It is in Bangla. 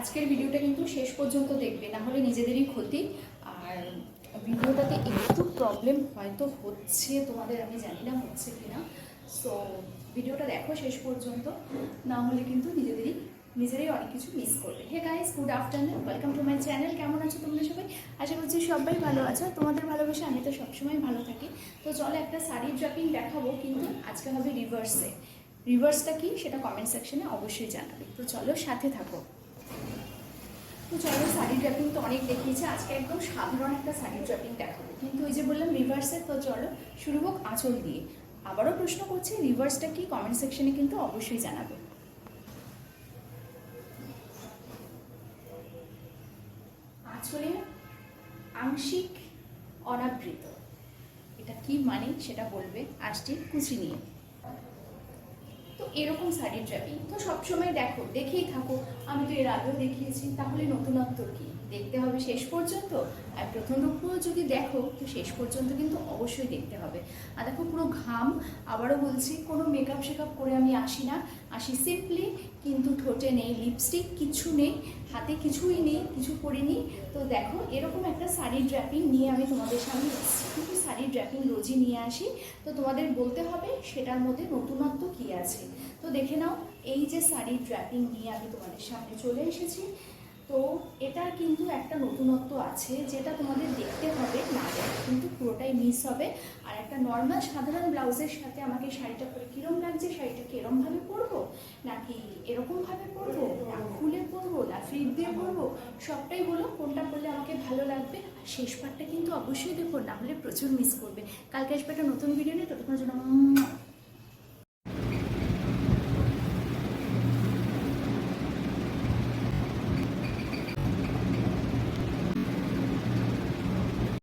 আজকের ভিডিওটা কিন্তু শেষ পর্যন্ত দেখবে, না হলে নিজেদেরই ক্ষতি। আর ভিডিওটাতে একটু প্রবলেম হয়তো হচ্ছে তোমাদের, আমি জানি না হচ্ছে কিনা। সো ভিডিওটা দেখো শেষ পর্যন্ত, না হলে কিন্তু নিজেরাই অনেক কিছু মিস করবে। Hey guys, good afternoon, welcome to my channel. কেমন আছো তোমরা সবাই? আশা করছি সবাই ভালো আছো। তোমাদের ভালোবাসা আমি তো সবসময় ভালো থাকি। তো চলো একটা শাড়ি ড্রাপিং দেখাবো, কিন্তু আজকে হবে রিভার্সে। রিভার্সটা কি সেটা কমেন্ট সেকশনে অবশ্যই জানাবে। তো চলো সাথে থাকো। তো চলো, শাড়ি ড্রাপিং তো অনেক দেখিয়েছে, আজকে একদম সাধারণ একটা শাড়ি ড্রাপিং দেখাবো, কিন্তু ওই যে বললাম রিভার্সে। তো চলো শুরু হোক আঁচল দিয়ে। আবারও প্রশ্ন করছি, রিভার্সটা কি কমেন্ট সেকশনে কিন্তু অবশ্যই জানাবে। আঁচলে আংশিক অনাবৃত, এটা কি মানে সেটা বলবে আসছে কুচি নিয়ে। তো এরকম শাড়ি ড্রাপিং তো সবসময় দেখেই থাকো, আমি তো এর আগেও দেখিয়েছি, তাহলে নতুনত্ব কি দেখতে হবে শেষ পর্যন্ত। আর প্রথম রূপও যদি দেখো তো শেষ পর্যন্ত কিন্তু অবশ্যই দেখতে হবে। আর দেখো পুরো ঘাম, আবারও বলছি কোনো মেকআপ শেকআপ করে আমি আসি সিম্পলি, কিন্তু ঠোঁটে নেই লিপস্টিক, কিছু নেই, হাতে কিছুই নেই, কিছু করিনি। তো দেখো এরকম একটা শাড়ি ড্র্যাপিং নিয়ে আমি তোমাদের সামনে এসেছি, কিন্তু শাড়ি ড্র্যাপিং রোজই নিয়ে আসি, তো তোমাদের বলতে হবে সেটার মধ্যে নতুনত্ব কী আছে। তো দেখে নাও, এই যে শাড়ি ড্র্যাপিং নিয়ে আমি তোমাদের সামনে চলে এসেছি। তো এটার কিন্তু একটা নতুনত্ব আছে, যেটা তোমাদের দেখতে হবে, না দেখে কিন্তু পুরোটাই মিস হবে। আর একটা নর্মাল সাধারণ ব্লাউজের সাথে আমাকে শাড়িটা পরে কীরকম লাগছে, শাড়িটাকে এরমভাবে পরবো নাকি এরকমভাবে পরবো, না খুলে পরবো, না ফ্লিপ দিয়ে পরবো, সবটাই বলো কোনটা পরলে আমাকে ভালো লাগবে। আর শেষ পার্টটা কিন্তু অবশ্যই দেখো, না হলে প্রচুর মিস করবে। কালকে আসবে একটা নতুন ভিডিও নিয়ে, ততক্ষণের জন্য